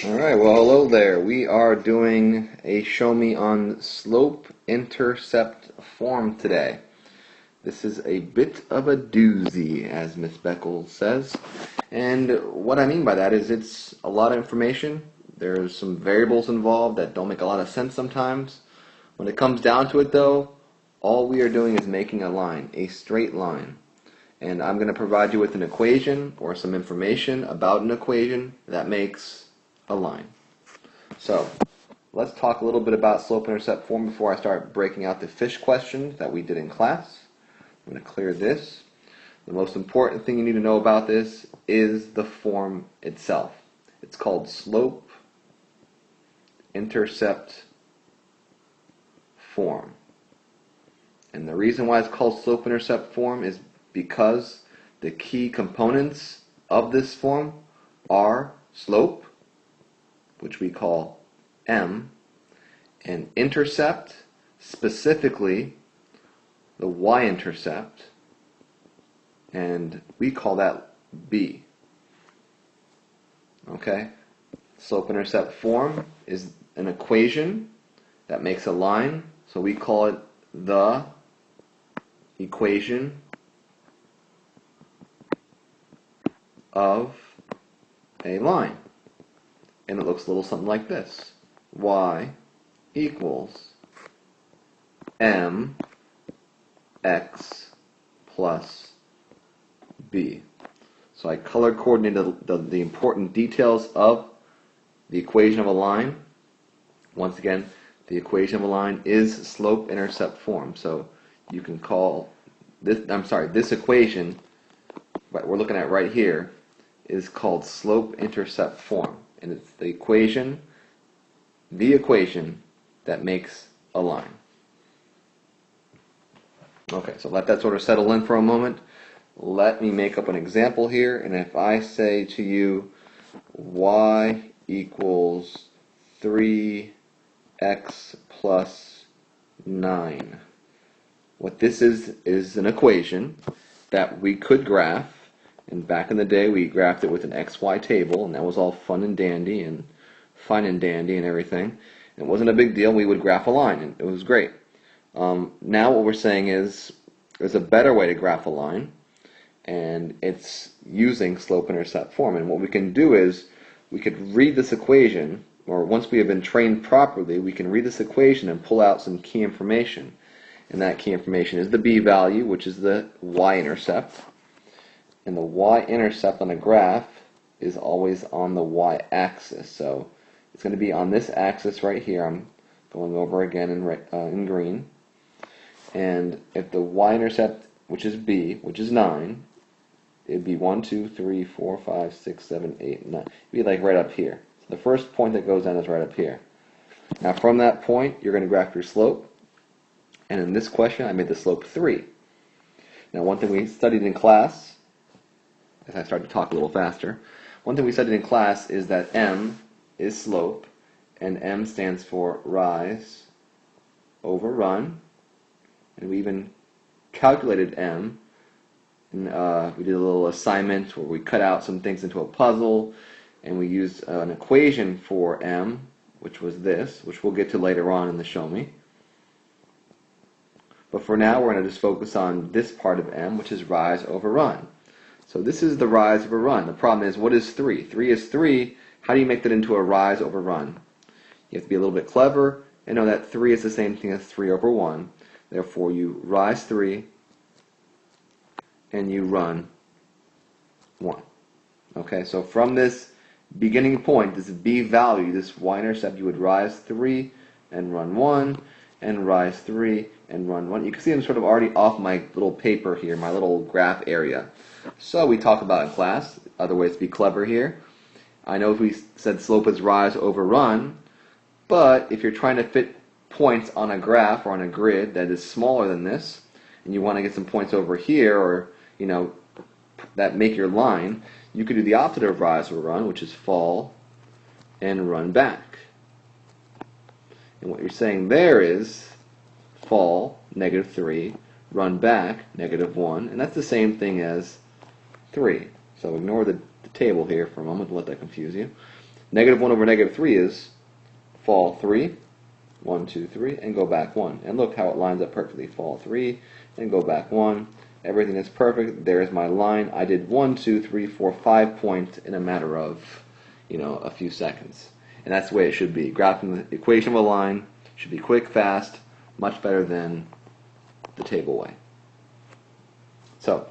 Alright, well hello there. We are doing a show me on slope-intercept form today. This is a bit of a doozy, as Miss Beckles says. And what I mean by that is it's a lot of information. There's some variables involved that don't make a lot of sense sometimes. When it comes down to it though, all we are doing is making a line, a straight line. And I'm going to provide you with an equation or some information about an equation that makes a line. So let's talk a little bit about slope-intercept form before I start breaking out the fish questions that we did in class. I'm going to clear this. The most important thing you need to know about this is the form itself. It's called slope-intercept form. And the reason why it's called slope-intercept form is because the key components of this form are slope, which we call M, and intercept, specifically the y-intercept, and we call that B. Okay? Slope-intercept form is an equation that makes a line, so we call it the equation of a line. And it looks a little something like this. Y equals mx plus b. So I color coordinated the important details of the equation of a line. Once again, the equation of a line is slope-intercept form. So you can call this, this equation that we're looking at right here is called slope-intercept form. And it's the equation that makes a line. Okay, so let that sort of settle in for a moment. Let me make up an example here, and if I say to you y equals 3x plus 9. What this is an equation that we could graph. And back in the day, we graphed it with an XY table, and that was all fun and dandy and fine and dandy and everything. It wasn't a big deal. We would graph a line, and it was great. Now what we're saying is there's a better way to graph a line, and it's using slope-intercept form. And what we can do is we could read this equation, or once we have been trained properly, we can read this equation and pull out some key information. And that key information is the b value, which is the y-intercept. And the y-intercept on a graph is always on the y-axis. So it's going to be on this axis right here. I'm going over again in green. And if the y-intercept, which is b, which is 9, it'd be 1, 2, 3, 4, 5, 6, 7, 8, 9. It'd be like right up here. So the first point that goes down is right up here. Now from that point, you're going to graph your slope. And in this question, I made the slope 3. Now one thing we studied in class, as I start to talk a little faster, one thing we studied in class is that M is slope, and M stands for rise over run, and we even calculated M, and we did a little assignment where we cut out some things into a puzzle, and we used an equation for M, which was this, which we'll get to later on in the show me. But for now, we're going to just focus on this part of M, which is rise over run. So this is the rise over run. The problem is, what is 3? 3 is 3. How do you make that into a rise over run? You have to be a little bit clever and know that 3 is the same thing as 3 over 1. Therefore, you rise 3 and you run 1. Okay, so from this beginning point, this b value, this y-intercept, you would rise 3 and run 1, and rise 3 and run 1. You can see I'm sort of already off my little paper here, my little graph area. So we talk about in class, other ways to be clever here, I know we said slope is rise over run, but if you're trying to fit points on a graph or on a grid that is smaller than this, and you want to get some points over here, or that make your line, you could do the opposite of rise or run, which is fall and run back. And what you're saying there is fall, -3, run back, -1, and that's the same thing as 3. So ignore the table here for a moment, don't let that confuse you. -1 over -3 is fall 3, 1, 2, 3, and go back 1. And look how it lines up perfectly. Fall 3, and go back 1. Everything is perfect. There's my line. I did 1, 2, 3, 4, 5 points in a matter of, a few seconds. And that's the way it should be. Graphing the equation of a line should be quick, fast, much better than the table way. So,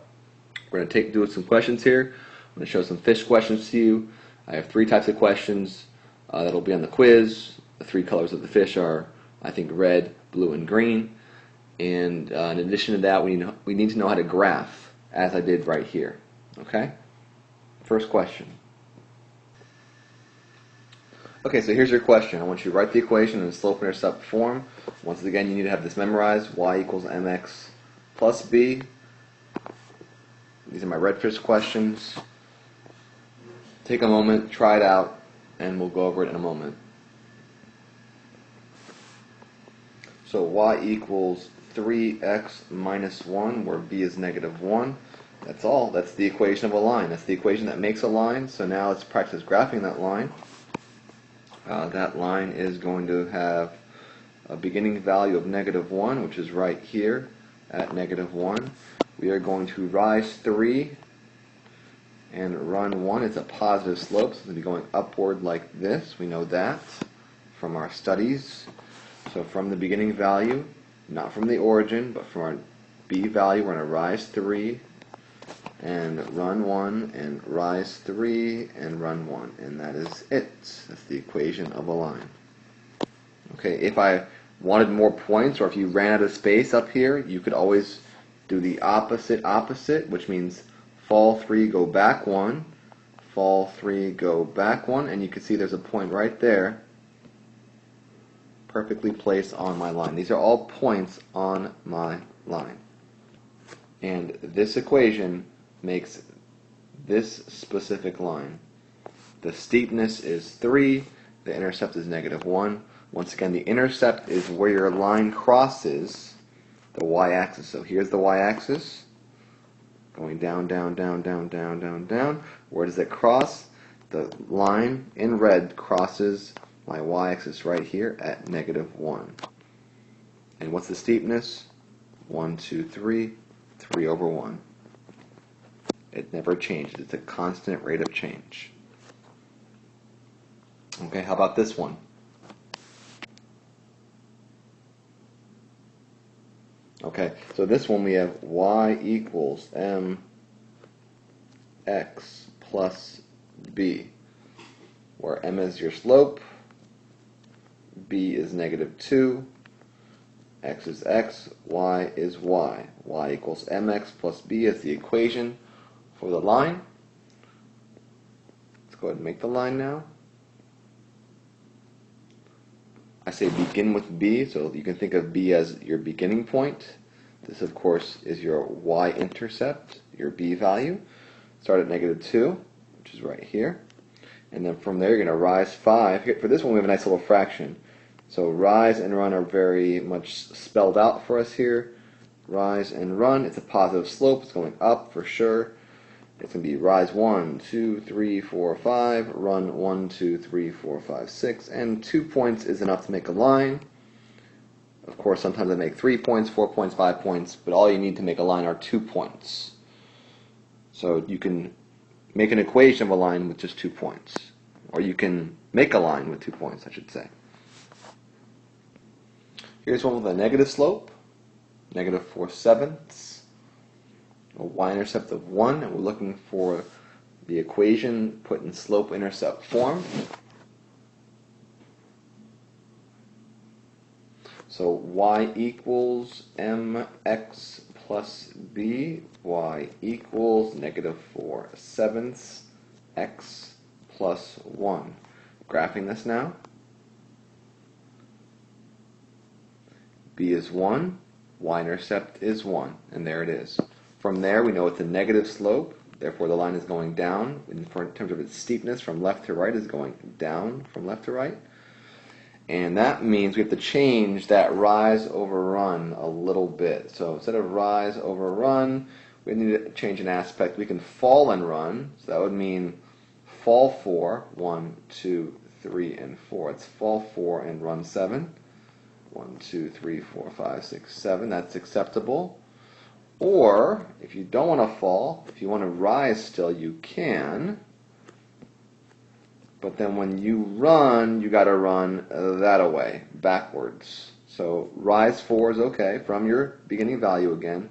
we're going to do some questions here. I'm going to show some fish questions to you. I have 3 types of questions that'll be on the quiz. The 3 colors of the fish are, I think, red, blue, and green. And in addition to that, we need to know how to graph, as I did right here. Okay? First question. Okay, so here's your question. I want you to write the equation in slope-intercept form. Once again, you need to have this memorized. Y equals mx plus b. These are my redfish questions. Take a moment, try it out, and we'll go over it in a moment. So y equals 3x minus 1, where b is -1. That's all. That's the equation of a line. That's the equation that makes a line. So now let's practice graphing that line. That line is going to have a beginning value of -1, which is right here at -1. We are going to rise 3 and run 1. It's a positive slope, so it's going to be going upward like this. We know that from our studies. So from the beginning value, not from the origin, but from our b value, we're going to rise 3 and run 1 and rise 3 and run 1. And that is it. That's the equation of a line. Okay, if I wanted more points, or if you ran out of space up here, you could always do the opposite, which means fall 3, go back 1, fall 3, go back 1, and you can see there's a point right there, perfectly placed on my line. These are all points on my line. And this equation makes this specific line. The steepness is 3, the intercept is -1. Once again, the intercept is where your line crosses the y-axis. So here's the y-axis, going down, down, down, down, down, down, down. Where does it cross? The line in red crosses my y-axis right here at -1. And what's the steepness? 1, 2, 3, 3 over 1. It never changes. It's a constant rate of change. Okay, how about this one? Okay, so this one we have y equals mx plus b, where m is your slope, b is -2, x is x, y is y. Y equals mx plus b is the equation for the line. Let's go ahead and make the line now. I say begin with b, so you can think of b as your beginning point. This, of course, is your y-intercept, your b value. Start at -2, which is right here. And then from there, you're going to rise 5. Here, for this one, we have a nice little fraction. So rise and run are very much spelled out for us here. Rise and run, it's a positive slope. It's going up for sure. It's going to be rise 1, 2, 3, 4, 5, run 1, 2, 3, 4, 5, 6, and 2 points is enough to make a line. Of course, sometimes I make 3 points, 4 points, 5 points, but all you need to make a line are 2 points. So you can make an equation of a line with just 2 points. Or you can make a line with 2 points, I should say. Here's one with a negative slope, -4/7. A y-intercept of 1, and we're looking for the equation put in slope-intercept form. So y equals mx plus b, y equals -4/7 x plus 1. Graphing this now. B is 1, y-intercept is 1, and there it is. From there, we know it's a negative slope, therefore the line is going down. In terms of its steepness, from left to right is going down from left to right. And that means we have to change that rise over run a little bit. So instead of rise over run, we need to change an aspect. We can fall and run, so that would mean fall 4, 1, 2, 3, and 4. It's fall 4 and run 7. 1, 2, 3, 4, 5, 6, 7. That's acceptable. Or, if you don't want to fall, if you want to rise still, you can. But then when you run, you got to run that away, backwards. So rise 4 is okay from your beginning value again.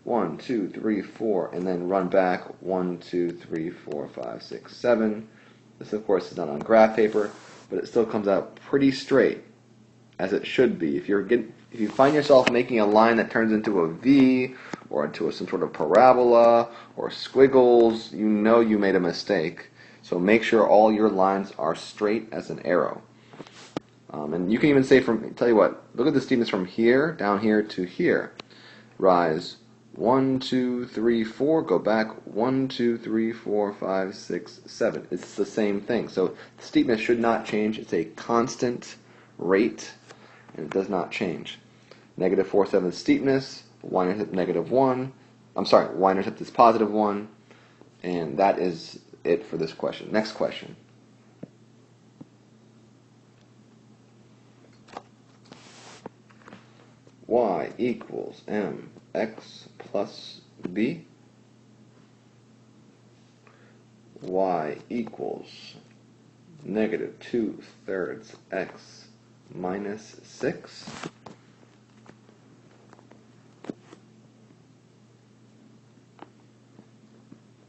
1, 2, 3, 4, and then run back 1, 2, 3, 4, 5, 6, 7. This, of course, is not on graph paper, but it still comes out pretty straight, as it should be. If you find yourself making a line that turns into a V or into some sort of parabola or squiggles, you know you made a mistake. So make sure all your lines are straight as an arrow. And you can even say tell you what, look at the steepness from here, down here to here. Rise 1, 2, 3, 4, go back 1, 2, 3, 4, 5, 6, 7. It's the same thing. So the steepness should not change. It's a constant rate, and it does not change. Negative 4, 7 steepness, y-intercept negative 1. I'm sorry, y-intercept is positive 1. And that is it for this question. Next question. Y equals mx plus b. Y equals negative 2/3 x minus 6.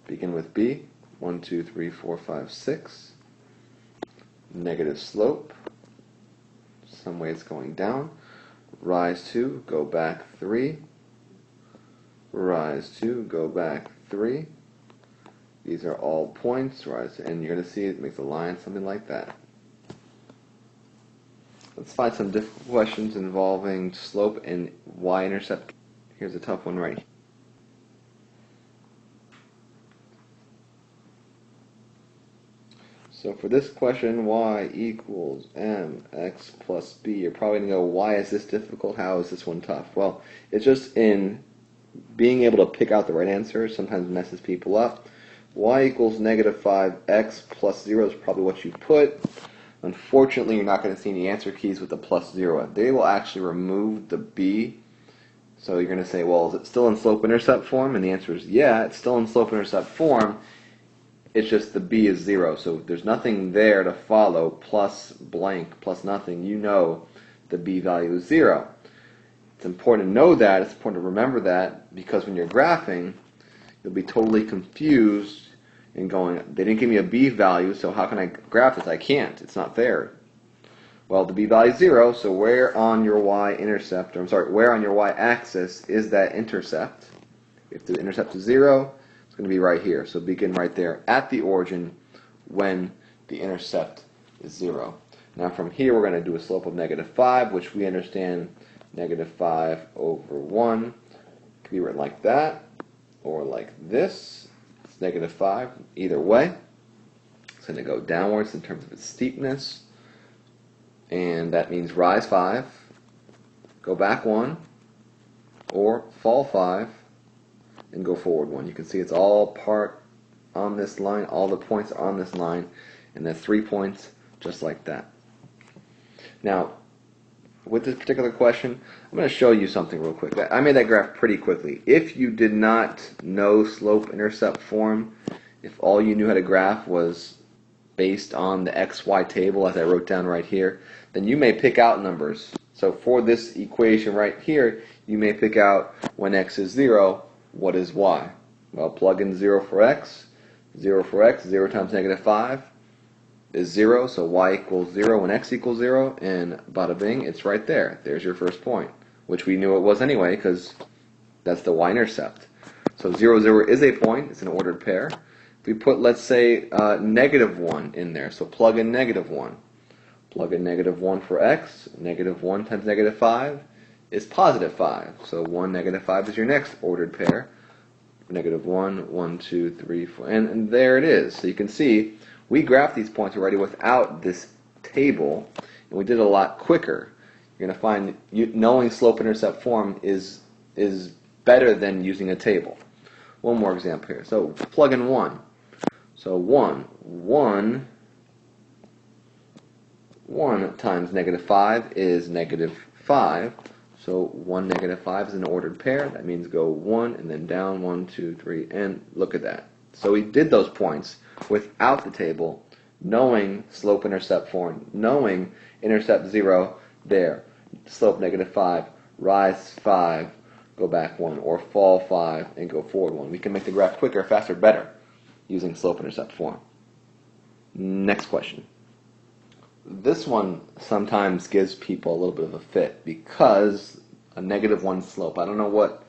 Begin with b. 1, 2, 3, 4, 5, 6. Negative slope. Some way it's going down. Rise 2, go back 3. Rise 2, go back 3. These are all points. Rise, and you're going to see it makes a line, something like that. Let's find some difficult questions involving slope and y-intercept. Here's a tough one right here. So for this question, y equals mx plus b, you're probably going to go, why is this difficult? How is this one tough? Well, it's just in being able to pick out the right answer sometimes messes people up. Y equals negative 5x plus 0 is probably what you put. Unfortunately, you're not going to see any answer keys with the plus 0. They will actually remove the b. So you're going to say, well, is it still in slope-intercept form? And the answer is, yeah, it's still in slope-intercept form. It's just the b is 0, so there's nothing there to follow, plus blank, plus nothing. You know the b value is 0. It's important to know that, it's important to remember that, because when you're graphing, you'll be totally confused and going, they didn't give me a b value, so how can I graph this? I can't, it's not there. Well, the b value is 0, so where on your y-intercept, or I'm sorry, where on your y-axis is that intercept? If the intercept is 0, it's going to be right here. So begin right there at the origin when the intercept is 0. Now from here we're going to do a slope of negative 5, which we understand negative 5 over 1. It could be written like that or like this. It's negative 5 either way. It's going to go downwards in terms of its steepness. And that means rise 5, go back 1, or fall 5, and go forward 1. You can see it's all part on this line, all the points are on this line, and there's 3 points just like that. Now, with this particular question, I'm going to show you something real quick. I made that graph pretty quickly. If you did not know slope-intercept form, if all you knew how to graph was based on the XY table, as I wrote down right here, then you may pick out numbers. So for this equation right here, you may pick out when x is 0, what is y? Well, plug in 0 for x. 0 for x, 0 times negative 5 is 0, so y equals 0 when x equals 0, and bada bing, it's right there. There's your first point, which we knew it was anyway, because that's the y-intercept. So 0, 0 is a point, it's an ordered pair. we put, let's say, -1 in there. So plug in -1. Plug in -1 for x. -1 times -5 is +5. So 1, -5 is your next ordered pair. -1, 1, 2, 3, 4, and there it is. So you can see we graphed these points already without this table, and we did it a lot quicker. You're going to find knowing slope-intercept form is better than using a table. One more example here. So plug in 1. So 1 times -5 is -5. So 1, -5 is an ordered pair. That means go 1 and then down 1, 2, 3, and look at that. So we did those points without the table, knowing slope-intercept form, knowing intercept 0 there, slope -5, rise 5, go back 1, or fall 5 and go forward 1. We can make the graph quicker, faster, better using slope-intercept form. Next question. This one sometimes gives people a little bit of a fit because a -1 slope. I don't know what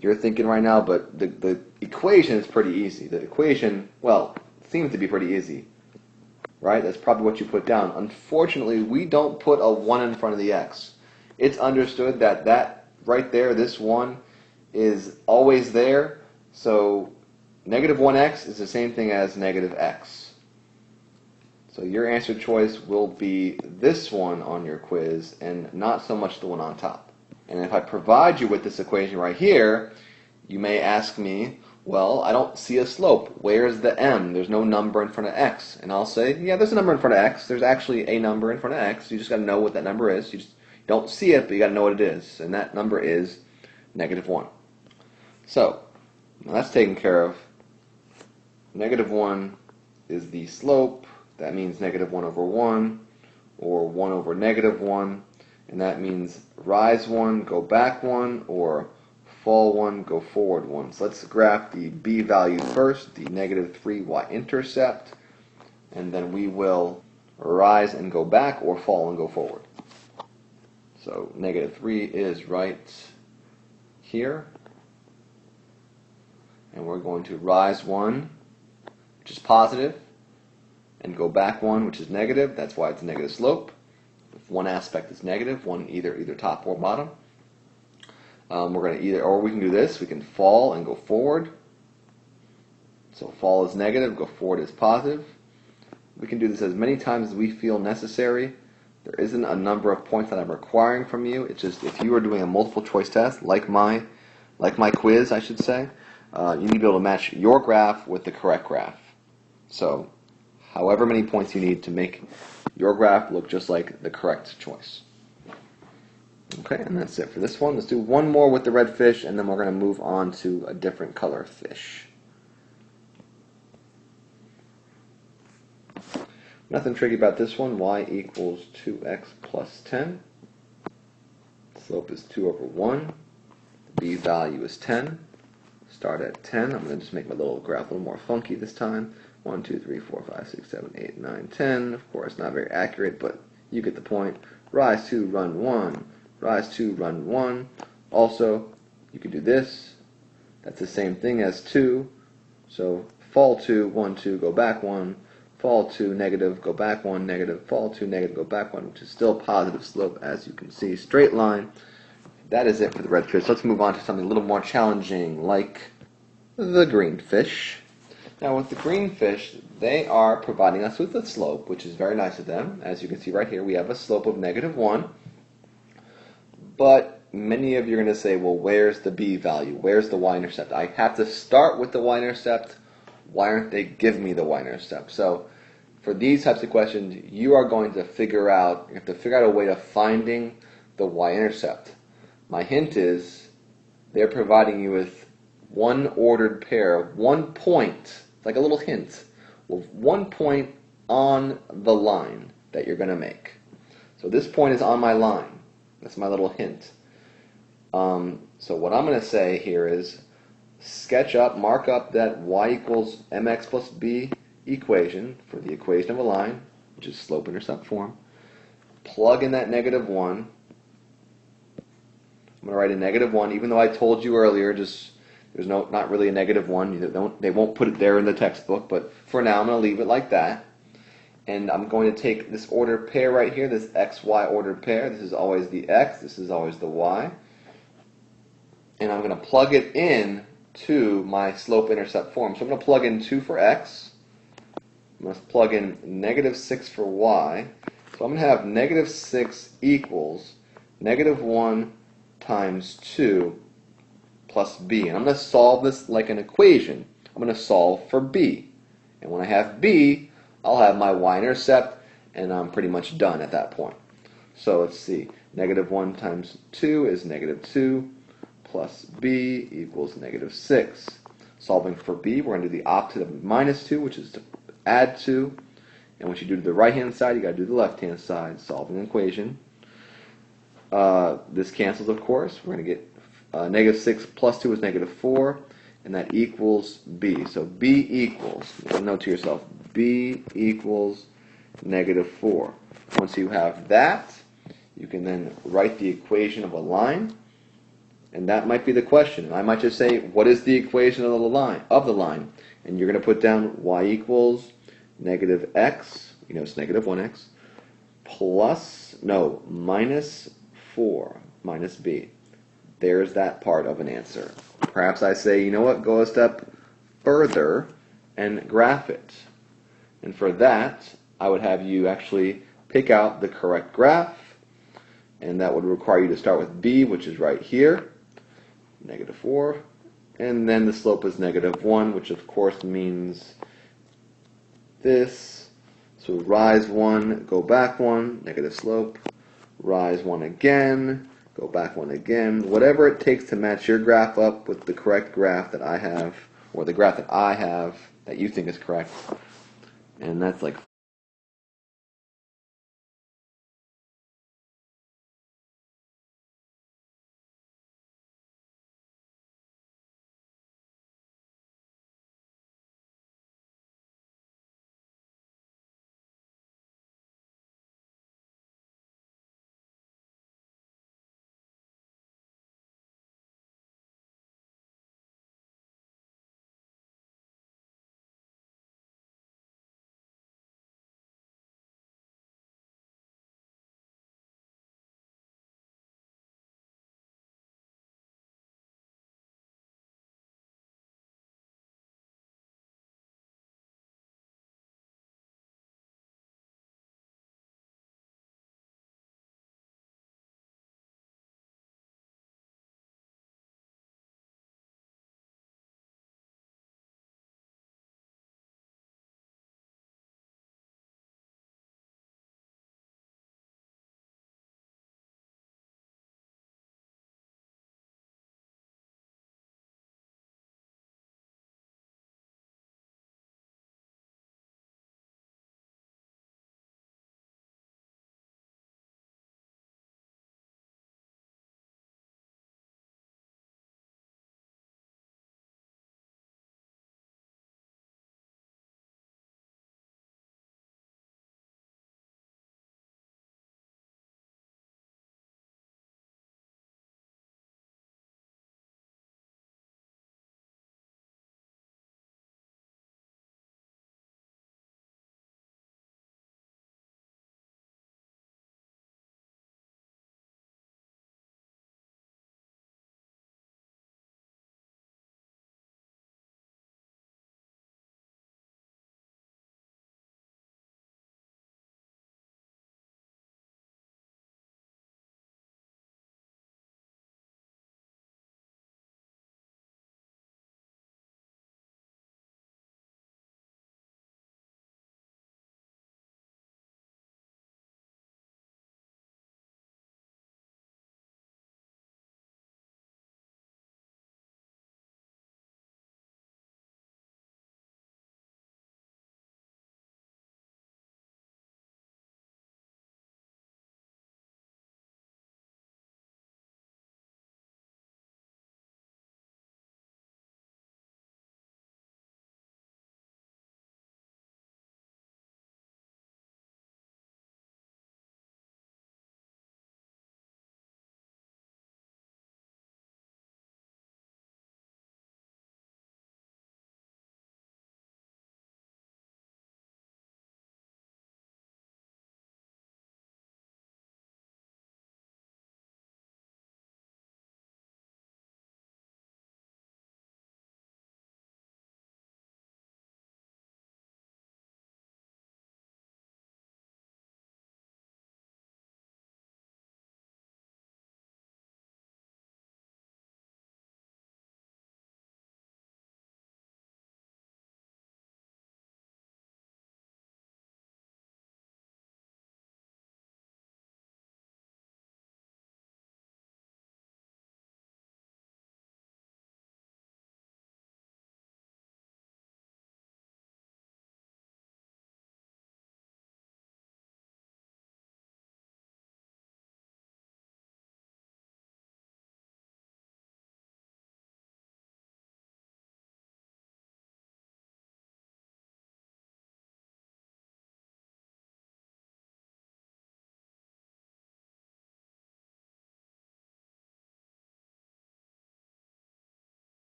you're thinking right now, but the equation is pretty easy. The equation, well, seems to be pretty easy, right? That's probably what you put down. Unfortunately, we don't put a 1 in front of the x. It's understood that right there, this 1, is always there, so -1x is the same thing as -x. So your answer choice will be this one on your quiz and not so much the one on top. And if I provide you with this equation right here, you may ask me, well, I don't see a slope. Where's the m? There's no number in front of x. And I'll say, yeah, there's a number in front of x. There's actually a number in front of x. You just got to know what that number is. You just don't see it, but you got to know what it is. And that number is -1. So now that's taken care of. -1 is the slope. That means -1 over 1, or 1 over -1, and that means rise 1, go back 1, or fall 1, go forward 1. So let's graph the b value first, the -3 y-intercept, and then we will rise and go back, or fall and go forward. So -3 is right here, and we're going to rise 1, which is positive, and go back 1, which is negative. That's why it's a negative slope. If one aspect is negative, one either top or bottom. We're going to or we can do this. We can fall and go forward. So fall is negative, go forward is positive. We can do this as many times as we feel necessary. There isn't a number of points that I'm requiring from you. It's just if you are doing a multiple choice test, like my quiz, I should say, you need to be able to match your graph with the correct graph. So however many points you need to make your graph look just like the correct choice. Okay, and that's it for this one. Let's do one more with the red fish, and then we're going to move on to a different color fish. Nothing tricky about this one. Y equals 2x plus 10. Slope is 2 over 1. The b value is 10. Start at 10. I'm going to just make my little graph a little more funky this time. 1, 2, 3, 4, 5, 6, 7, 8, 9, 10. Of course, not very accurate, but you get the point. Rise 2, run 1. Rise 2, run 1. Also, you could do this. That's the same thing as 2. So fall 2, 1, 2, go back 1. Fall 2, negative, go back 1, negative. Fall 2, negative, go back 1, which is still positive slope, as you can see. Straight line. That is it for the red fish. Let's move on to something a little more challenging, like the green fish. Now with the green fish, they are providing us with a slope, which is very nice of them. As you can see right here, we have a slope of -1. But many of you are going to say, well, where's the b value? Where's the y-intercept? I have to start with the y-intercept. Why aren't they giving me the y-intercept? So for these types of questions, you are going to you have to figure out a way of finding the y-intercept. My hint is they're providing you with one ordered pair, 1 point, like a little hint, with 1 point on the line that you're going to make. So this point is on my line. That's my little hint. So what I'm going to say here is mark up that y equals mx plus b equation for the equation of a line, which is slope-intercept form. Plug in that -1. I'm going to write a -1, even though I told you earlier, just There's not really a -1. They won't put it there in the textbook, but for now I'm going to leave it like that. And I'm going to take this ordered pair right here, this xy ordered pair. This is always the x, this is always the y. And I'm going to plug it in to my slope-intercept form. So I'm going to plug in 2 for x. I'm going to plug in -6 for y. So I'm going to have -6 equals -1 times 2 plus b. And I'm going to solve this like an equation. I'm going to solve for b. And when I have b, I'll have my y-intercept, and I'm pretty much done at that point. So let's see. -1 times 2 is -2 plus b equals -6. Solving for b, we're going to do the opposite of -2, which is to add 2. And what you do to the right-hand side, you got to do the left-hand side. Solving an equation. This cancels, of course. We're going to get -6 plus 2 is -4, and that equals b. So b equals, note to yourself, b equals -4. Once you have that, you can then write the equation of a line, and that might be the question. I might just say, what is the equation of the line? And you're going to put down y equals -x, it's -1x, -4 minus b. There's that part of an answer. Perhaps I say, you know what, go a step further and graph it. And for that, I would have you actually pick out the correct graph, and that would require you to start with b, which is right here, -4, and then the slope is -1, which of course means this. So rise 1, go back 1, negative slope, rise 1 again, go back 1 again, whatever it takes to match your graph up with the correct graph that I have, or the graph that I have that you think is correct. And that's like